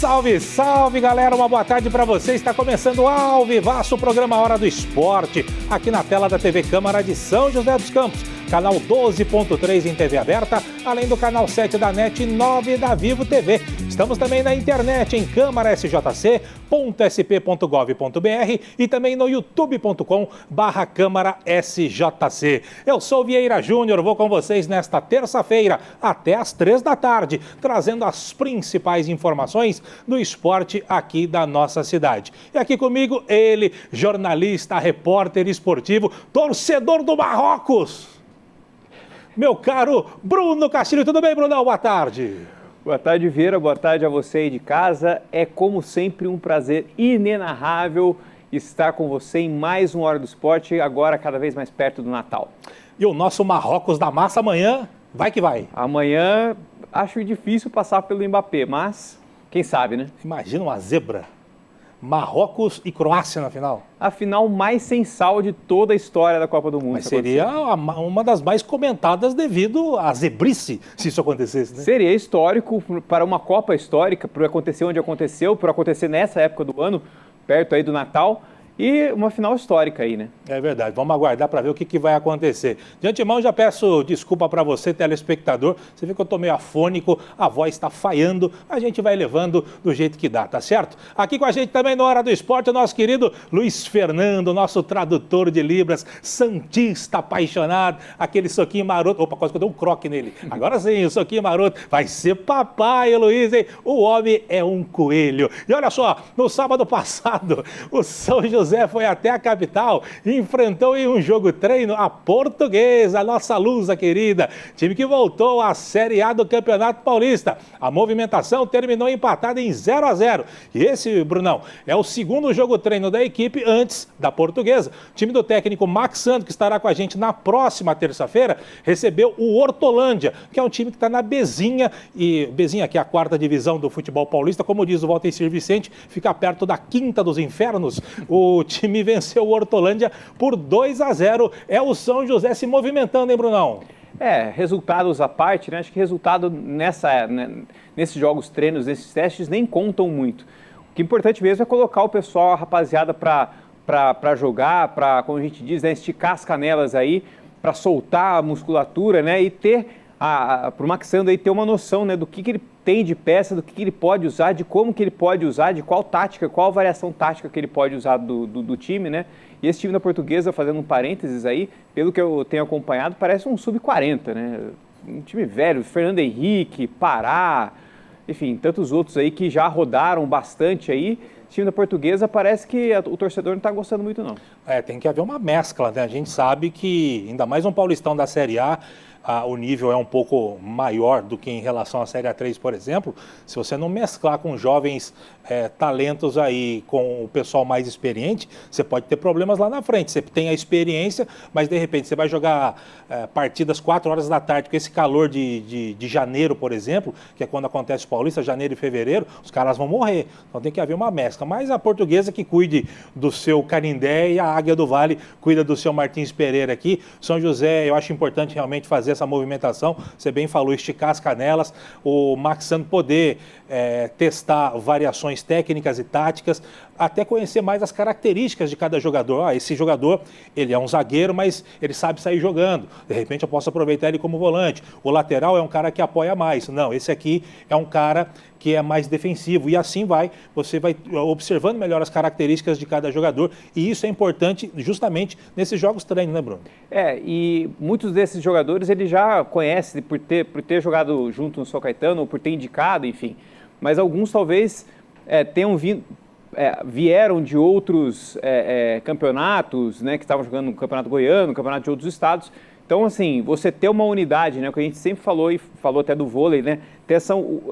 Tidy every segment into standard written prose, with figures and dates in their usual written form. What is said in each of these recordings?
Salve, salve, galera, uma boa tarde para você. Está começando o Ao Vivaço, o programa Hora do Esporte, aqui na tela da TV Câmara de São José dos Campos, canal 12.3 em TV aberta, além do canal 7 da NET 9 da Vivo TV. Estamos também na internet em câmarasjc.sp.gov.br e também no youtube.com/câmarasjc. Eu sou Vieira Júnior, vou com vocês nesta terça-feira até às 3 da tarde, trazendo as principais informações do esporte aqui da nossa cidade. E aqui comigo ele, jornalista, repórter esportivo, torcedor do Marrocos, meu caro Bruno Castilho. Tudo bem, Brunão? Boa tarde. Boa tarde, Vieira. Boa tarde a você aí de casa. É, como sempre, um prazer inenarrável estar com você em mais uma Hora do Esporte, agora cada vez mais perto do Natal. E o nosso Marrocos da Massa amanhã, vai que vai. Amanhã acho difícil passar pelo Mbappé, mas quem sabe, né? Imagina uma zebra. Marrocos e Croácia na final. A final mais sem sal de toda a história da Copa do Mundo. Mas seria uma das mais comentadas devido à zebrice, se isso acontecesse, né? Seria histórico para uma Copa histórica, por acontecer onde aconteceu, por acontecer nessa época do ano, perto aí do Natal. E uma final histórica aí, né? É verdade. Vamos aguardar para ver o que vai acontecer. De antemão, já peço desculpa para você, telespectador. Você vê que eu estou meio afônico, a voz está falhando. A gente vai levando do jeito que dá, tá certo? Aqui com a gente também na Hora do Esporte, o nosso querido Luiz Fernando, nosso tradutor de Libras, santista apaixonado, aquele soquinho maroto. Opa, quase que eu dei um croque nele. Agora sim, o soquinho maroto. Vai ser papai, Luiz, hein? O homem é um coelho. E olha só, no sábado passado, o São José foi até a capital e enfrentou em um jogo treino a Portuguesa, a nossa lusa querida, time que voltou à Série A do Campeonato Paulista. A movimentação terminou empatada em 0-0. E esse, Brunão, é o segundo jogo treino da equipe antes da Portuguesa. O time do técnico Max Santos, que estará com a gente na próxima terça-feira, recebeu o Hortolândia, que é um time que está na Bezinha, e Bezinha, que é a quarta divisão do futebol paulista, como diz o Walter Vicente, fica perto da quinta dos infernos. O time venceu o Hortolândia por 2-0. É o São José se movimentando, hein, Brunão? É, resultados à parte, né? Acho que resultado nesses jogos treinos, nesses testes, nem contam muito. O que é importante mesmo é colocar o pessoal, a rapaziada, para jogar, para, como a gente diz, né, esticar as canelas aí, para soltar a musculatura, né? E ter, para o Max Sando aí ter uma noção, né, do que ele tem de peça, do que ele pode usar, de como que ele pode usar, de qual tática, qual variação tática que ele pode usar do time, né? E esse time da Portuguesa, fazendo um parênteses aí, pelo que eu tenho acompanhado, parece um sub-40, né? Um time velho, Fernando Henrique, Pará, enfim, tantos outros aí que já rodaram bastante aí. O time da Portuguesa parece que o torcedor não está gostando muito, não. É, tem que haver uma mescla, né? A gente sabe que, ainda mais um paulistão da Série A, o nível é um pouco maior do que em relação à Série A3, por exemplo. Se você não mesclar com jovens talentos aí, com o pessoal mais experiente, você pode ter problemas lá na frente. Você tem a experiência, mas de repente você vai jogar partidas 4 horas da tarde, com esse calor de janeiro, por exemplo, que é quando acontece o Paulista, janeiro e fevereiro, os caras vão morrer. Então tem que haver uma mescla. Mas a Portuguesa que cuide do seu Canindé e a Águia do Vale cuida do seu Martins Pereira aqui. São José, eu acho importante realmente fazer essa movimentação. Você bem falou, esticar as canelas, o Max Sando poder testar variações técnicas e táticas, até conhecer mais as características de cada jogador. Esse jogador, ele é um zagueiro, mas ele sabe sair jogando. De repente eu posso aproveitar ele como volante. O lateral é um cara que apoia mais. Não, esse aqui é um cara que é mais defensivo. E assim você vai observando melhor as características de cada jogador. E isso é importante justamente nesses jogos treino, né, Bruno? E muitos desses jogadores ele já conhece por ter jogado junto no São Caetano, ou por ter indicado, enfim. Mas alguns talvez tenham vieram de outros campeonatos, né, que estavam jogando no Campeonato Goiano, no Campeonato de outros estados. Então, assim, você ter uma unidade, né, que a gente sempre falou e falou até do vôlei, né, ter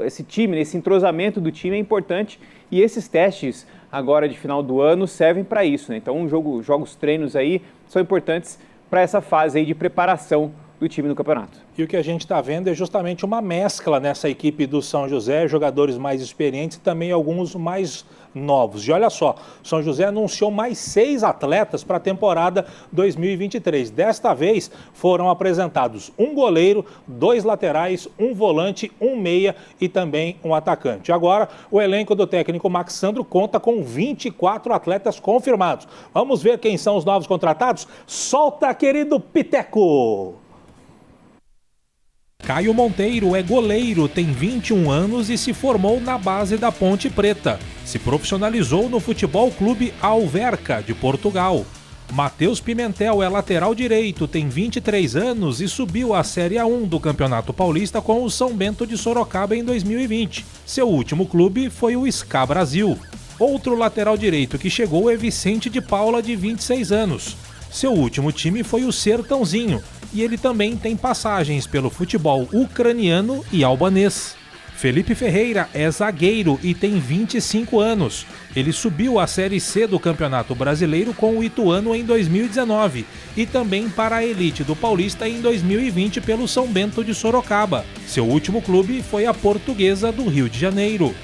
esse time, esse entrosamento do time é importante, e esses testes agora de final do ano servem para isso, né? Então, jogos treinos aí são importantes para essa fase aí de preparação do time no campeonato. E o que a gente está vendo é justamente uma mescla nessa equipe do São José, jogadores mais experientes e também alguns mais novos. E olha só, o São José anunciou mais 6 atletas para a temporada 2023. Desta vez foram apresentados um goleiro, 2 laterais, um volante, um meia e também um atacante. Agora, o elenco do técnico Max Sandro conta com 24 atletas confirmados. Vamos ver quem são os novos contratados? Solta, querido Piteco! Caio Monteiro é goleiro, tem 21 anos e se formou na base da Ponte Preta. Se profissionalizou no Futebol Clube Alverca, de Portugal. Matheus Pimentel é lateral direito, tem 23 anos e subiu à Série A1 do Campeonato Paulista com o São Bento de Sorocaba em 2020. Seu último clube foi o SCA Brasil. Outro lateral direito que chegou é Vicente de Paula, de 26 anos. Seu último time foi o Sertãozinho e ele também tem passagens pelo futebol ucraniano e albanês. Felipe Ferreira é zagueiro e tem 25 anos. Ele subiu à Série C do Campeonato Brasileiro com o Ituano em 2019 e também para a elite do Paulista em 2020 pelo São Bento de Sorocaba. Seu último clube foi a Portuguesa do Rio de Janeiro.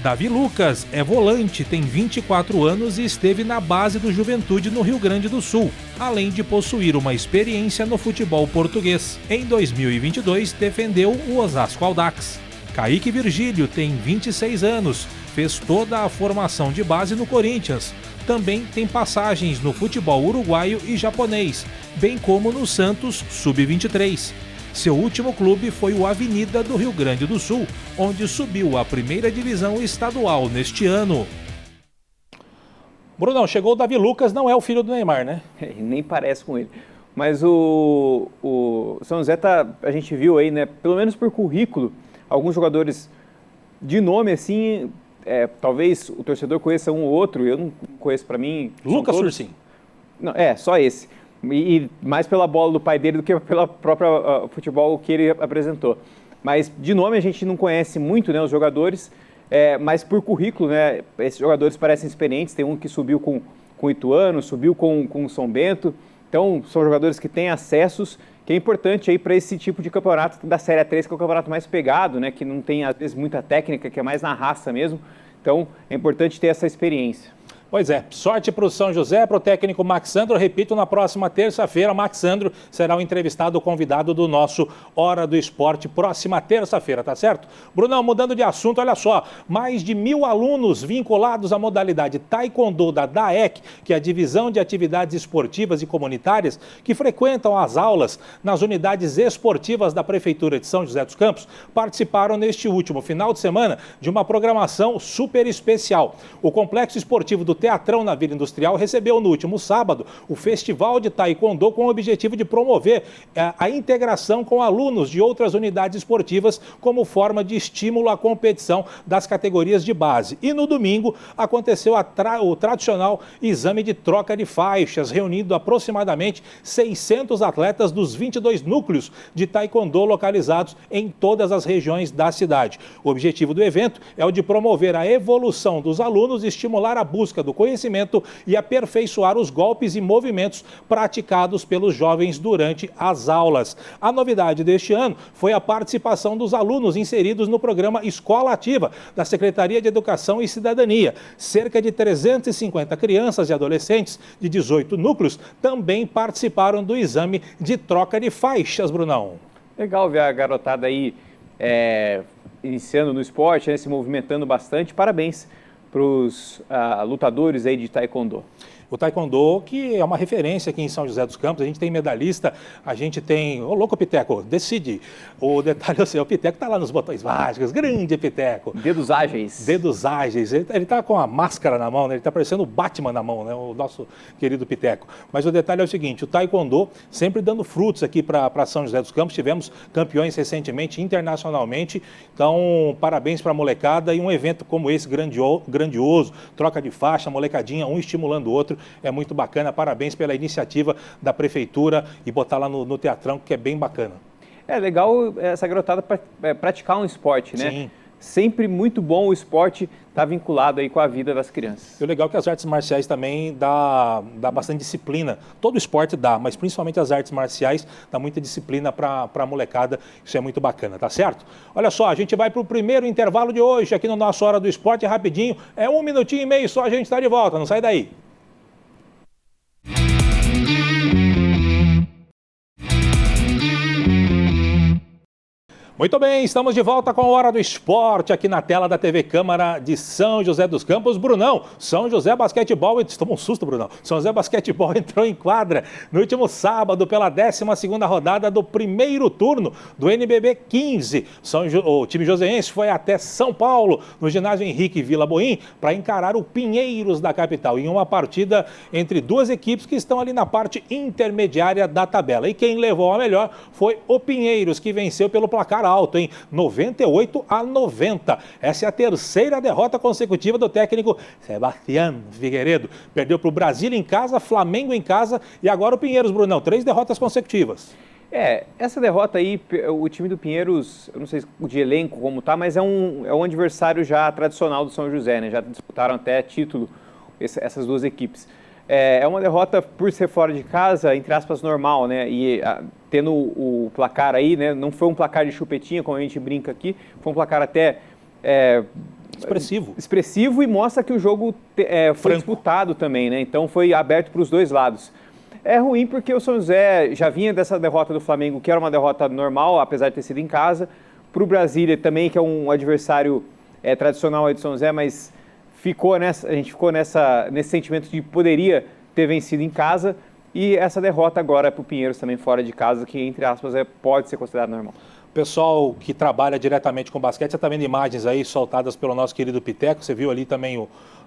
Davi Lucas é volante, tem 24 anos e esteve na base do Juventude no Rio Grande do Sul, além de possuir uma experiência no futebol português. Em 2022, defendeu o Osasco Audax. Kaique Virgílio tem 26 anos, fez toda a formação de base no Corinthians. Também tem passagens no futebol uruguaio e japonês, bem como no Santos Sub-23. Seu último clube foi o Avenida do Rio Grande do Sul, onde subiu à primeira divisão estadual neste ano. Brunão, chegou o Davi Lucas, não é o filho do Neymar, né? Nem parece com ele. Mas o São José a gente viu aí, né, pelo menos por currículo, alguns jogadores de nome assim, talvez o torcedor conheça um ou outro, eu não conheço, para mim. Lucas Sursim. Não, só esse. E mais pela bola do pai dele do que pela própria futebol que ele apresentou. Mas de nome a gente não conhece muito, né, os jogadores, mas por currículo, né, esses jogadores parecem experientes. Tem um que subiu com o Ituano, subiu com o São Bento. Então são jogadores que têm acessos, que é importante aí para esse tipo de campeonato da Série A3, que é o campeonato mais pegado, né, que não tem às vezes muita técnica, que é mais na raça mesmo. Então é importante ter essa experiência. Pois é, sorte para o São José, para o técnico Max Sandro. Repito, na próxima terça-feira, Max Sandro será o entrevistado, o convidado do nosso Hora do Esporte, próxima terça-feira, tá certo? Brunão, mudando de assunto, olha só, mais de 1.000 alunos vinculados à modalidade Taekwondo da DAEC, que é a Divisão de Atividades Esportivas e Comunitárias, que frequentam as aulas nas unidades esportivas da Prefeitura de São José dos Campos, participaram neste último final de semana de uma programação super especial. O Complexo Esportivo do Teatrão na Vila Industrial recebeu no último sábado o Festival de Taekwondo com o objetivo de promover a integração com alunos de outras unidades esportivas como forma de estímulo à competição das categorias de base. E no domingo aconteceu o tradicional exame de troca de faixas, reunindo aproximadamente 600 atletas dos 22 núcleos de Taekwondo localizados em todas as regiões da cidade. O objetivo do evento é o de promover a evolução dos alunos e estimular a busca do conhecimento e aperfeiçoar os golpes e movimentos praticados pelos jovens durante as aulas. A novidade deste ano foi a participação dos alunos inseridos no programa Escola Ativa da Secretaria de Educação e Cidadania. Cerca de 350 crianças e adolescentes de 18 núcleos também participaram do exame de troca de faixas, Brunão. Legal ver a garotada aí iniciando no esporte, né, se movimentando bastante. Parabéns para os lutadores aí de Taekwondo. O Taekwondo, que é uma referência aqui em São José dos Campos, a gente tem medalhista, a gente tem... Ô, louco, Piteco, decide. O detalhe é o seu, o Piteco está lá nos botões mágicos, grande Piteco. Dedos ágeis. Dedos ágeis. Ele está com a máscara na mão, né? Ele está parecendo o Batman na mão, né? O nosso querido Piteco. Mas o detalhe é o seguinte, o Taekwondo sempre dando frutos aqui para São José dos Campos. Tivemos campeões recentemente, internacionalmente. Então, parabéns para a molecada e um evento como esse, grandioso, troca de faixa, molecadinha, um estimulando o outro. É muito bacana, parabéns pela iniciativa da Prefeitura e botar lá no Teatrão, que é bem bacana. É legal essa garotada praticar um esporte, né? Sim. sempre muito bom o esporte estar vinculado aí com a vida das crianças. E o legal é que as artes marciais também dá bastante disciplina. Todo esporte dá, mas principalmente as artes marciais dá muita disciplina para a molecada. Isso é muito bacana, tá certo? Olha só, a gente vai para o primeiro intervalo de hoje aqui no nosso Hora do Esporte, rapidinho. É 1 minutinho e meio só, a gente está de volta, não sai daí. Muito bem, estamos de volta com a Hora do Esporte aqui na tela da TV Câmara de São José dos Campos. Brunão, São José Basquetebol, tomou um susto, Brunão. São José Basquetebol entrou em quadra no último sábado pela 12ª rodada do primeiro turno do NBB 15. O time joseense foi até São Paulo, no ginásio Henrique Vila Boim, para encarar o Pinheiros da capital, em uma partida entre duas equipes que estão ali na parte intermediária da tabela. E quem levou a melhor foi o Pinheiros, que venceu pelo placar alto, em 98-90. Essa é a terceira derrota consecutiva do técnico Sebastião Figueiredo. Perdeu para o Brasília em casa, Flamengo em casa e agora o Pinheiros, Brunão. 3 derrotas consecutivas. Essa derrota aí, o time do Pinheiros, eu não sei de elenco como tá, mas é um adversário já tradicional do São José, né? Já disputaram até título essas duas equipes. É uma derrota por ser fora de casa, entre aspas, normal, né? E tendo o placar aí, né? Não foi um placar de chupetinha, como a gente brinca aqui, foi um placar até expressivo e mostra que o jogo foi disputado também, né? Então foi aberto para os dois lados. É ruim porque o São José já vinha dessa derrota do Flamengo, que era uma derrota normal, apesar de ter sido em casa. Para o Brasília também, que é um adversário tradicional aí do São José, mas a gente ficou nesse sentimento de poderia ter vencido em casa, e essa derrota agora para o Pinheiros também fora de casa, que entre aspas pode ser considerado normal. Pessoal que trabalha diretamente com basquete, você está vendo imagens aí soltadas pelo nosso querido Piteco, você viu ali também,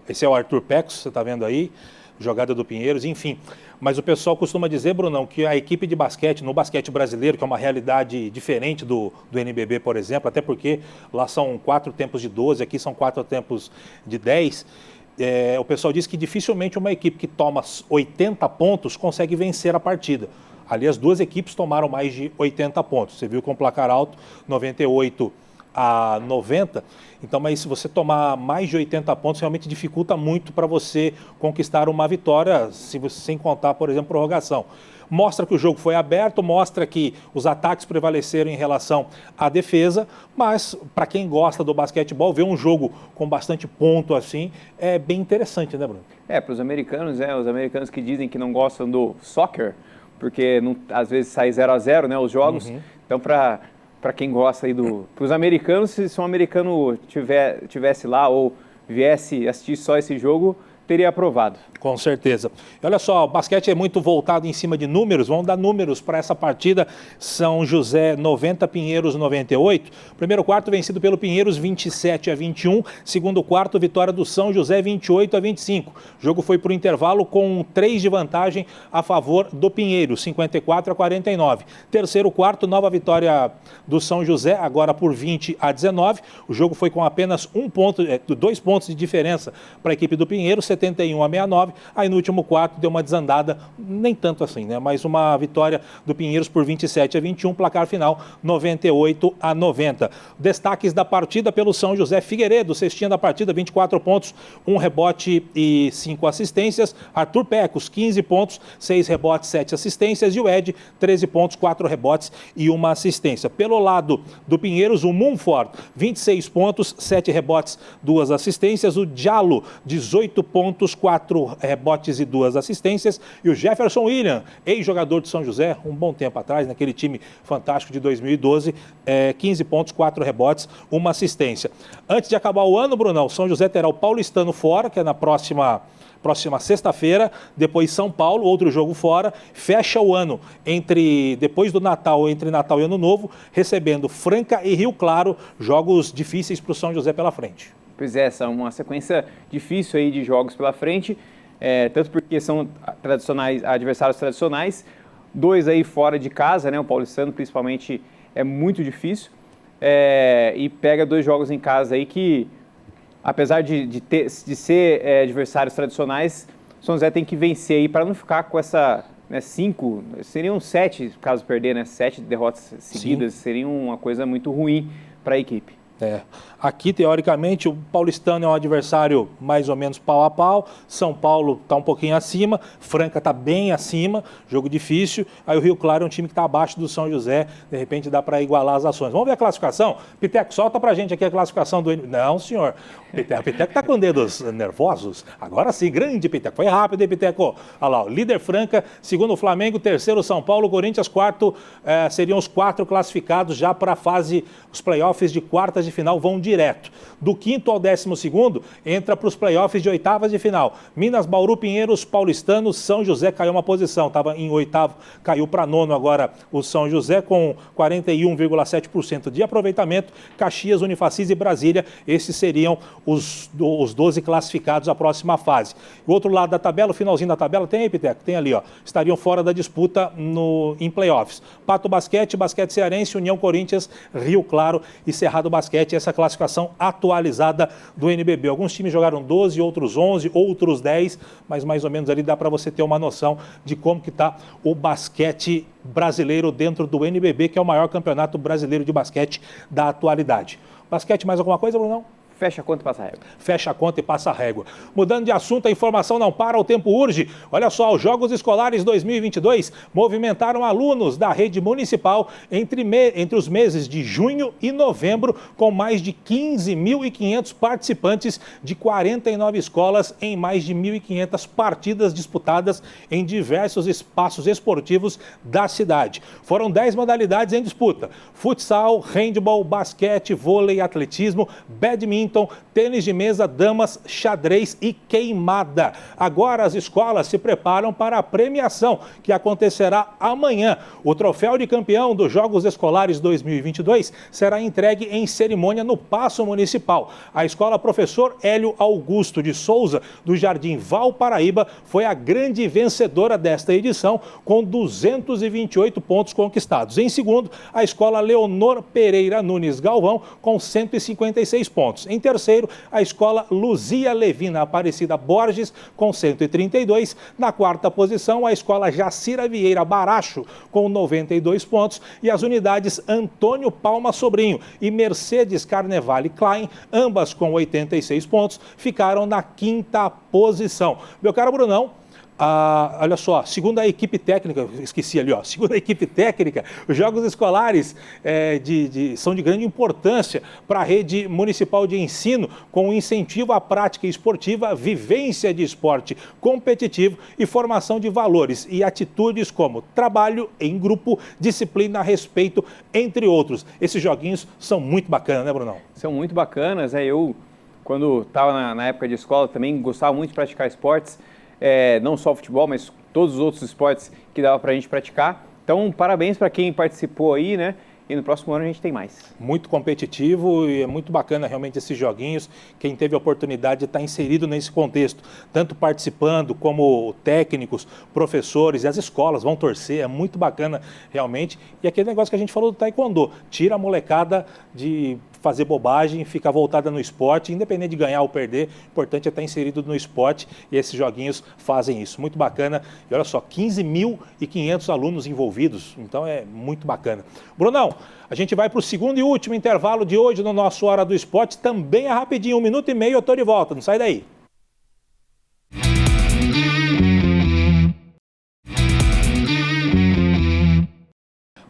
esse é o Arthur Pecos, você está vendo aí, jogada do Pinheiros, enfim. Mas o pessoal costuma dizer, Brunão, que a equipe de basquete, no basquete brasileiro, que é uma realidade diferente do NBB, por exemplo, até porque lá são 4 tempos de 12, aqui são 4 tempos de 10, o pessoal diz que dificilmente uma equipe que toma 80 pontos consegue vencer a partida. Ali as duas equipes tomaram mais de 80 pontos. Você viu com o placar alto, 98-90. Então, mas se você tomar mais de 80 pontos, realmente dificulta muito para você conquistar uma vitória, sem contar, por exemplo, prorrogação. Mostra que o jogo foi aberto, mostra que os ataques prevaleceram em relação à defesa, mas para quem gosta do basquetebol, ver um jogo com bastante ponto assim é bem interessante, né, Bruno? Para os americanos, os americanos que dizem que não gostam do soccer, porque às vezes sai 0-0, né, os jogos. Uhum. Então, para quem gosta aí para os americanos, se um americano tivesse lá ou viesse assistir só esse jogo, teria aprovado. Com certeza. E olha só, o basquete é muito voltado em cima de números. Vamos dar números para essa partida. São José 90, Pinheiros 98. Primeiro quarto vencido pelo Pinheiros 27-21. Segundo quarto, vitória do São José 28-25. O jogo foi para o intervalo com 3 de vantagem a favor do Pinheiros, 54-49. Terceiro quarto, nova vitória do São José, agora por 20-19. O jogo foi com apenas 2 pontos de diferença para a equipe do Pinheiros, 71-69. Aí no último quarto deu uma desandada, nem tanto assim, né? Mas uma vitória do Pinheiros por 27-21, placar final 98-90. Destaques da partida pelo São José: Figueiredo, cestinha da partida, 24 pontos, 1 rebote e 5 assistências. Arthur Pecos, 15 pontos, 6 rebotes, 7 assistências. E o Ed, 13 pontos, 4 rebotes e 1 assistência. Pelo lado do Pinheiros, o Mumford, 26 pontos, 7 rebotes, 2 assistências. O Diallo, 18 pontos, 4 rebotes e 2 assistências. E o Jefferson William, ex-jogador de São José, um bom tempo atrás, naquele time fantástico de 2012, 15 pontos, 4 rebotes, 1 assistência. Antes de acabar o ano, Brunão, São José terá o Paulistano fora, que é na próxima sexta-feira, depois São Paulo, outro jogo fora, fecha o ano depois do Natal, entre Natal e Ano Novo, recebendo Franca e Rio Claro, jogos difíceis para o São José pela frente. Pois é, essa é uma sequência difícil aí de jogos pela frente, tanto porque são adversários tradicionais, 2 aí fora de casa, né, o paulistano principalmente é muito difícil, e pega 2 jogos em casa aí que, apesar de ser adversários tradicionais, São José tem que vencer aí para não ficar com essa 5, seriam 7 caso perder, né, 7 derrotas seguidas. Sim. Seria uma coisa muito ruim para a equipe. Aqui, teoricamente, o paulistano é um adversário mais ou menos pau a pau. São Paulo está um pouquinho acima, Franca está bem acima, jogo difícil. Aí o Rio Claro é um time que está abaixo do São José, de repente dá para igualar as ações. Vamos ver a classificação? Piteco, solta para a gente aqui a classificação do... Não, senhor. O Piteco está com dedos nervosos. Agora sim, grande Piteco. Foi rápido, hein, Piteco? Olha lá, o líder Franca, segundo o Flamengo, terceiro São Paulo, Corinthians, quarto, seriam os 4 classificados já para a fase, os playoffs de quartas de final vão direto. Do 5º ao 12º, entra para os playoffs de oitavas de final. Minas, Bauru, Pinheiros, Paulistano, São José caiu uma posição, estava em oitavo, caiu para nono agora o São José com 41,7% de aproveitamento. Caxias, Unifacis e Brasília, esses seriam os 12 classificados à próxima fase. O outro lado da tabela, o finalzinho da tabela, tem aí, Piteco? Tem ali, ó. Estariam fora da disputa em playoffs. Pato Basquete, Basquete Cearense, União Corinthians, Rio Claro e Cerrado Basquete, essa classificação atualizada do NBB. Alguns times jogaram 12, outros 11, outros 10, mas mais ou menos ali dá para você ter uma noção de como que está o basquete brasileiro dentro do NBB, que é o maior campeonato brasileiro de basquete da atualidade. Basquete, mais alguma coisa, Brunão? Fecha a conta e passa a régua. Fecha a conta e passa a régua. Mudando de assunto, a informação não para, o tempo urge. Olha só, os Jogos Escolares 2022 movimentaram alunos da rede municipal entre os meses de junho e novembro, com mais de 15.500 participantes de 49 escolas em mais de 1.500 partidas disputadas em diversos espaços esportivos da cidade. Foram 10 modalidades em disputa: futsal, handball, basquete, vôlei, atletismo, badminton, tênis de mesa, damas, xadrez e queimada. Agora as escolas se preparam para a premiação, que acontecerá amanhã. O troféu de campeão dos Jogos Escolares 2022 será entregue em cerimônia no Paço Municipal. A escola Professor Hélio Augusto de Souza, do Jardim Valparaíba, foi a grande vencedora desta edição, com 228 pontos conquistados. Em segundo, a escola Leonor Pereira Nunes Galvão, com 156 pontos. Em terceiro, a escola Luzia Levina Aparecida Borges, com 132. Na quarta posição, a escola Jacira Vieira Baracho, com 92 pontos. E as unidades Antônio Palma Sobrinho e Mercedes Carnevale Klein, ambas com 86 pontos, ficaram na quinta posição. Meu caro Brunão, olha só, segundo a equipe técnica, esqueci ali, ó, segundo a equipe técnica, os Jogos Escolares são de grande importância para a rede municipal de ensino, com incentivo à prática esportiva, vivência de esporte competitivo e formação de valores e atitudes como trabalho em grupo, disciplina, respeito, entre outros. Esses joguinhos são muito bacanas, né, Brunão? São muito bacanas, eu, quando estava na época de escola, também gostava muito de praticar esportes. Não só o futebol, mas todos os outros esportes que dava para a gente praticar. Então, parabéns para quem participou aí, né? E no próximo ano a gente tem mais. Muito competitivo e é muito bacana realmente esses joguinhos. Quem teve a oportunidade de estar inserido nesse contexto, tanto participando como técnicos, professores e as escolas vão torcer, é muito bacana realmente. E aquele negócio que a gente falou do taekwondo, tira a molecada de fazer bobagem, ficar voltada no esporte, independente de ganhar ou perder, o importante é estar inserido no esporte e esses joguinhos fazem isso. Muito bacana. E olha só, 15.500 alunos envolvidos, então é muito bacana. Brunão, a gente vai para o segundo e último intervalo de hoje no nosso Hora do Esporte, também é rapidinho, 1 minuto e meio, eu estou de volta, não sai daí.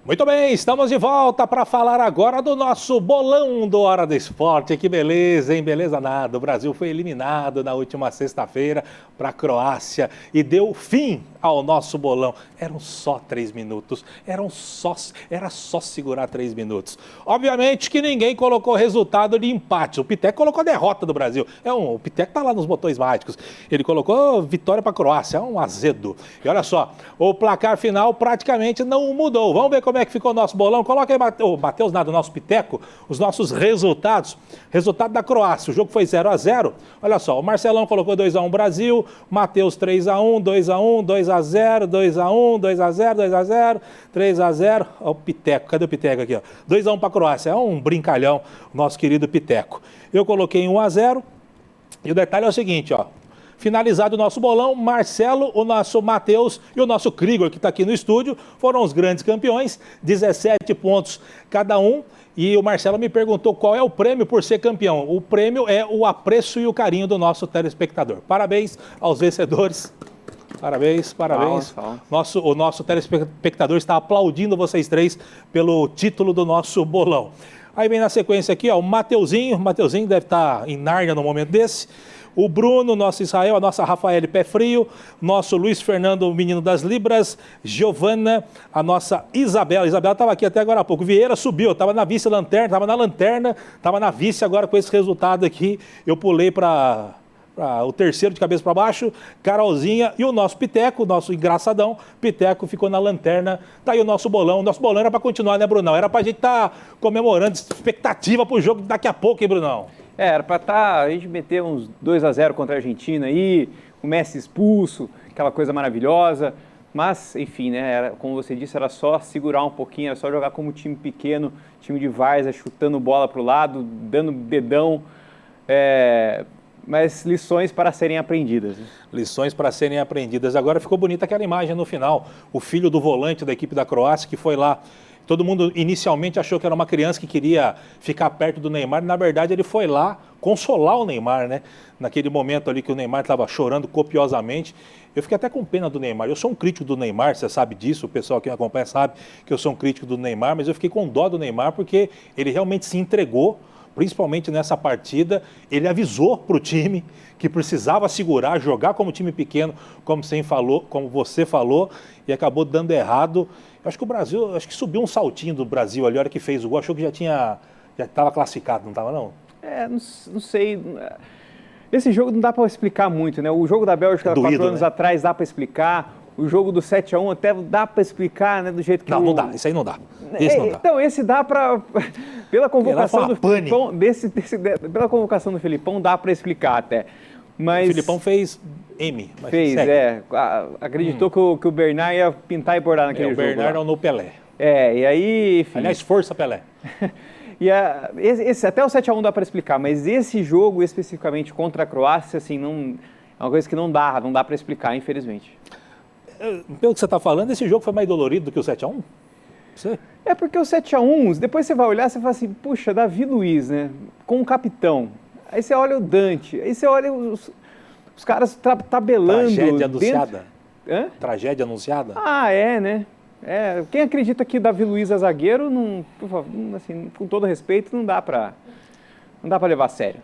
Muito bem, estamos de volta para falar agora do nosso bolão do Hora do Esporte. Que beleza, hein? Beleza nada. O Brasil foi eliminado na última sexta-feira para a Croácia e deu fim ao nosso bolão. Eram só 3 minutos, era só segurar 3 minutos. Obviamente que ninguém colocou resultado de empate. O Piteco colocou a derrota do Brasil. O Piteco está lá nos botões mágicos. Ele colocou vitória para a Croácia, é um azedo. E olha só, o placar final praticamente não mudou. Vamos ver como é que ficou o nosso bolão. Coloca aí, Matheus, o nosso Piteco, os nossos resultados. Resultado da Croácia, o jogo foi 0-0. Olha só, o Marcelão colocou 2-1 Brasil, Matheus 3-1, 2-1, 2-0, 2-1, 2-0, 2-0, 3-0. Ó, o Piteco, cadê o Piteco aqui? 2-1 para a Croácia, é um brincalhão, o nosso querido Piteco. Eu coloquei 1-0 e o detalhe é o seguinte, ó. Finalizado o nosso bolão, Marcelo, o nosso Matheus e o nosso Krigor, que está aqui no estúdio, foram os grandes campeões, 17 pontos cada um. E o Marcelo me perguntou qual é o prêmio por ser campeão. O prêmio é o apreço e o carinho do nosso telespectador. Parabéns aos vencedores. Parabéns. O nosso telespectador está aplaudindo vocês três pelo título do nosso bolão. Aí vem na sequência aqui, ó, o Mateuzinho deve estar em Nárnia no momento desse. O Bruno, nosso Israel, a nossa Rafael Pé Frio, nosso Luiz Fernando, o menino das Libras, Giovana, a nossa Isabela estava aqui até agora há pouco, Vieira subiu, estava na vice-lanterna, estava na lanterna, estava na vice, agora com esse resultado aqui, eu pulei para o terceiro de cabeça para baixo, Carolzinha e o nosso Piteco, o nosso engraçadão, Piteco ficou na lanterna, tá aí o nosso bolão era para continuar, né, Brunão? Era para a gente estar comemorando, expectativa para o jogo daqui a pouco, hein, Brunão? Era para a gente meter uns 2-0 contra a Argentina aí, o Messi expulso, aquela coisa maravilhosa. Mas, enfim, né, como você disse, era só segurar um pouquinho, era só jogar como time pequeno, time de várzea, chutando bola para o lado, dando dedão. Mas lições para serem aprendidas. Lições para serem aprendidas. Agora ficou bonita aquela imagem no final. O filho do volante da equipe da Croácia que foi lá. Todo mundo inicialmente achou que era uma criança que queria ficar perto do Neymar. Na verdade, ele foi lá consolar o Neymar, né? Naquele momento ali que o Neymar estava chorando copiosamente. Eu fiquei até com pena do Neymar. Eu sou um crítico do Neymar, você sabe disso. O pessoal que me acompanha sabe que eu sou um crítico do Neymar. Mas eu fiquei com dó do Neymar porque ele realmente se entregou. Principalmente nessa partida, ele avisou para o time que precisava segurar, jogar como time pequeno, como você falou, e acabou dando errado. Eu acho que o Brasil, subiu um saltinho do Brasil ali, a hora que fez o gol, achou que já estava classificado, não estava não? Não sei. Esse jogo não dá para explicar muito, né? O jogo da Bélgica, 4 anos atrás, dá para explicar. O jogo do 7-1 até dá para explicar, né, do jeito que... Não dá, isso aí não dá. Esse não dá. Então, esse dá para... Pela convocação do Filipão, pela convocação do Filipão, dá para explicar até. Mas... O Filipão fez M. Fez, acreditou que o Bernard ia pintar e bordar naquele jogo. O Bernard é no Pelé. E aí... Enfim. Aliás, força Pelé. Até o 7-1 dá para explicar, mas esse jogo especificamente contra a Croácia, assim, não, é uma coisa que não dá para explicar, infelizmente. Pelo que você está falando, esse jogo foi mais dolorido do que o 7-1? Você? É porque o 7-1, depois você vai olhar, você fala assim, puxa, Davi Luiz, né, com o capitão. Aí você olha o Dante, aí você olha os caras tabelando. Tragédia anunciada? Hã? Tragédia anunciada? Né? Quem acredita que Davi Luiz é zagueiro, não, assim, com todo respeito, não dá para levar a sério.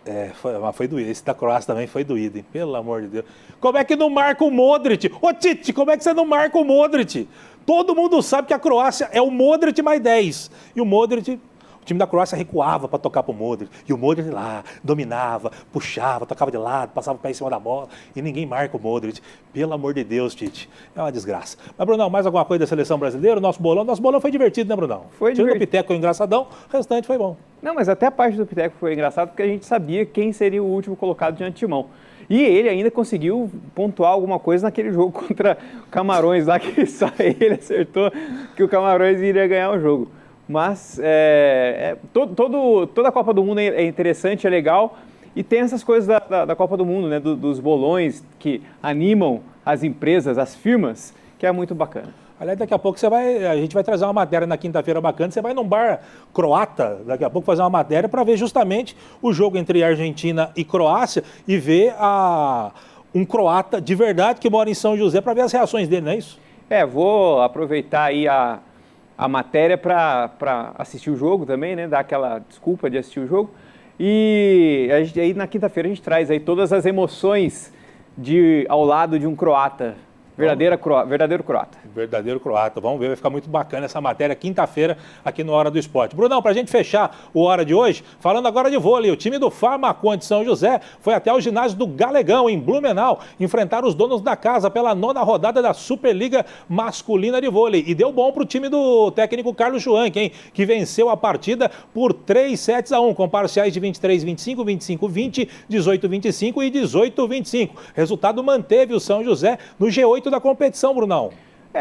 Foi doído. Esse da Croácia também foi doído, hein? Pelo amor de Deus. Como é que não marca o Modric? Ô, Tite, como é que você não marca o Modric? Todo mundo sabe que a Croácia é o Modric mais 10. E o Modric, o time da Croácia recuava para tocar pro Modric. E o Modric lá, dominava, puxava, tocava de lado, passava o pé em cima da bola. E ninguém marca o Modric. Pelo amor de Deus, Tite. É uma desgraça. Mas, Brunão, mais alguma coisa da seleção brasileira? Nosso bolão foi divertido, né, Brunão? Foi divertido. Tirando o Piteco engraçadão, o restante foi bom. Não, mas até a parte do Piteco foi engraçado porque a gente sabia quem seria o último colocado de antemão. E ele ainda conseguiu pontuar alguma coisa naquele jogo contra o Camarões lá, que só ele acertou que o Camarões iria ganhar o jogo. Mas toda a Copa do Mundo é interessante, é legal. E tem essas coisas da Copa do Mundo, né, dos bolões que animam as empresas, as firmas, que é muito bacana. Aliás, daqui a pouco a gente vai trazer uma matéria na quinta-feira bacana. Você vai num bar croata, daqui a pouco fazer uma matéria para ver justamente o jogo entre Argentina e Croácia e ver um croata de verdade que mora em São José para ver as reações dele, não é isso? Vou aproveitar aí a matéria para assistir o jogo também, né? Dar aquela desculpa de assistir o jogo. E aí na quinta-feira a gente traz aí todas as emoções ao lado de um croata. Verdadeiro croata. Verdadeiro croata. Vamos ver, vai ficar muito bacana essa matéria quinta-feira aqui no Hora do Esporte. Brunão, para a gente fechar o Hora de hoje, falando agora de vôlei, o time do Farmaconde de São José foi até o ginásio do Galegão, em Blumenau, enfrentar os donos da casa pela 9ª rodada da Superliga Masculina de Vôlei. E deu bom para o time do técnico Carlos Schwank, hein, que venceu a partida por 3-1, com parciais de 23-25, 25-20, 18-25 e 18-25. Resultado manteve o São José no G8 da competição, Brunão.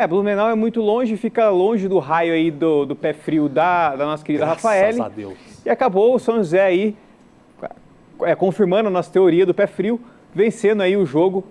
Blumenau é muito longe, fica longe do raio aí do pé frio da nossa querida Rafael. Graças a Deus. E acabou o São José aí confirmando a nossa teoria do pé frio, vencendo aí o jogo.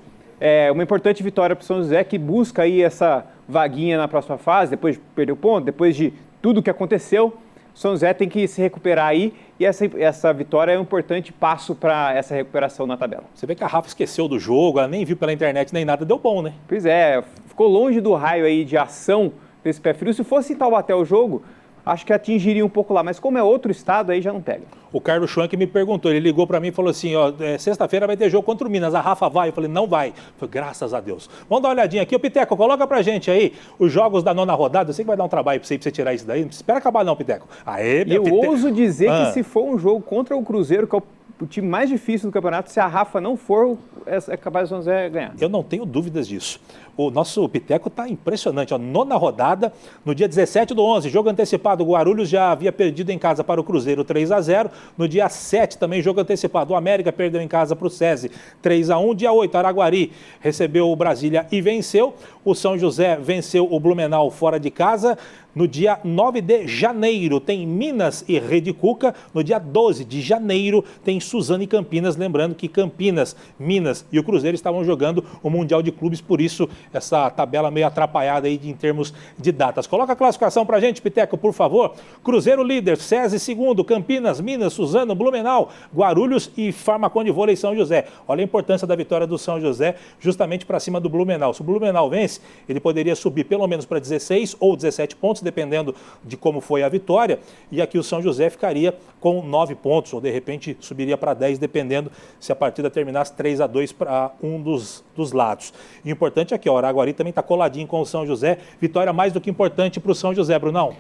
Uma importante vitória para o São José, que busca aí essa vaguinha na próxima fase, depois de perder o ponto, depois de tudo que aconteceu. O São José tem que se recuperar aí e essa vitória é um importante passo para essa recuperação na tabela. Você vê que a Rafa esqueceu do jogo, ela nem viu pela internet nem nada, deu bom, né? Pois é, ficou longe do raio aí de ação desse pé frio. Se fosse em Taubaté o jogo, acho que atingiria um pouco lá, mas como é outro estado, aí já não pega. O Carlos Schwank me perguntou, ele ligou para mim e falou assim, sexta-feira vai ter jogo contra o Minas, a Rafa vai? Eu falei, não vai. Eu falei, graças a Deus. Vamos dar uma olhadinha aqui. Ô, Piteco, coloca pra gente aí os jogos da 9ª rodada. Eu sei que vai dar um trabalho pra você tirar isso daí. Não espera acabar não, Piteco. Aê, meu Eu ouso dizer que se for um jogo contra o Cruzeiro, que é o time mais difícil do campeonato, se a Rafa não for, é capaz do São José ganhar. Eu não tenho dúvidas disso. O nosso Piteco está impressionante. 9ª rodada, no dia 17/11, jogo antecipado, o Guarulhos já havia perdido em casa para o Cruzeiro 3-0. No dia 7 também, jogo antecipado, o América perdeu em casa para o SESI 3-1. Dia 8, Araguari recebeu o Brasília e venceu. O São José venceu o Blumenau fora de casa. No dia 9 de janeiro tem Minas e Rede Cuca. No dia 12 de janeiro tem Suzano e Campinas. Lembrando que Campinas, Minas e o Cruzeiro estavam jogando o Mundial de Clubes, por isso essa tabela meio atrapalhada aí em termos de datas. Coloca a classificação pra gente, Piteco, por favor. Cruzeiro líder, SESI segundo, Campinas, Minas, Suzano, Blumenau, Guarulhos e Farmacon de Vôlei São José. Olha a importância da vitória do São José justamente para cima do Blumenau. Se o Blumenau vence, ele poderia subir pelo menos para 16 ou 17 pontos, dependendo de como foi a vitória. E aqui o São José ficaria com 9 pontos, ou de repente subiria para 10, dependendo se a partida terminasse 3-2 para um dos lados. E o importante é que o Araguari também está coladinho com o São José. Vitória mais do que importante para o São José, Brunão.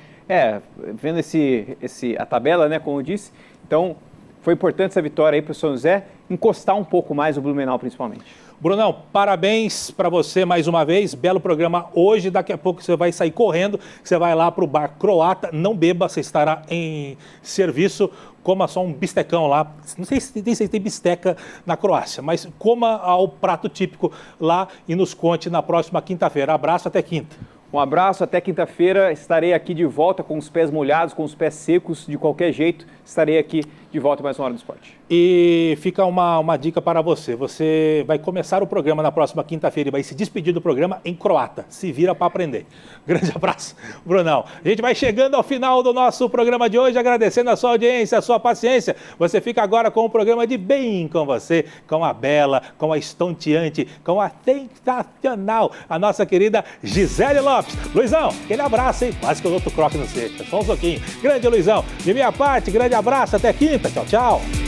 Vendo a tabela, né, como eu disse, então foi importante essa vitória aí para o São José encostar um pouco mais o Blumenau, principalmente. Brunão, parabéns para você mais uma vez, belo programa hoje, daqui a pouco você vai sair correndo, você vai lá para o bar croata, não beba, você estará em serviço, coma só um bistecão lá, não sei se tem bisteca na Croácia, mas coma o prato típico lá e nos conte na próxima quinta-feira. Abraço, até quinta. Um abraço, até quinta-feira, estarei aqui de volta com os pés molhados, com os pés secos, de qualquer jeito, estarei aqui de volta mais uma Hora do Esporte. E fica uma dica para você, você vai começar o programa na próxima quinta-feira e vai se despedir do programa em croata, se vira para aprender. Grande abraço, Brunão. A gente vai chegando ao final do nosso programa de hoje, agradecendo a sua audiência, a sua paciência. Você fica agora com o programa de Bem com você, com a bela, com a estonteante, com a sensacional, a nossa querida Gisele Lopes. Luizão, aquele abraço, hein? Quase que eu dou outro croque no seco, só um soquinho. Grande Luizão, de minha parte, grande abraço, até quinta. Tchau, tchau.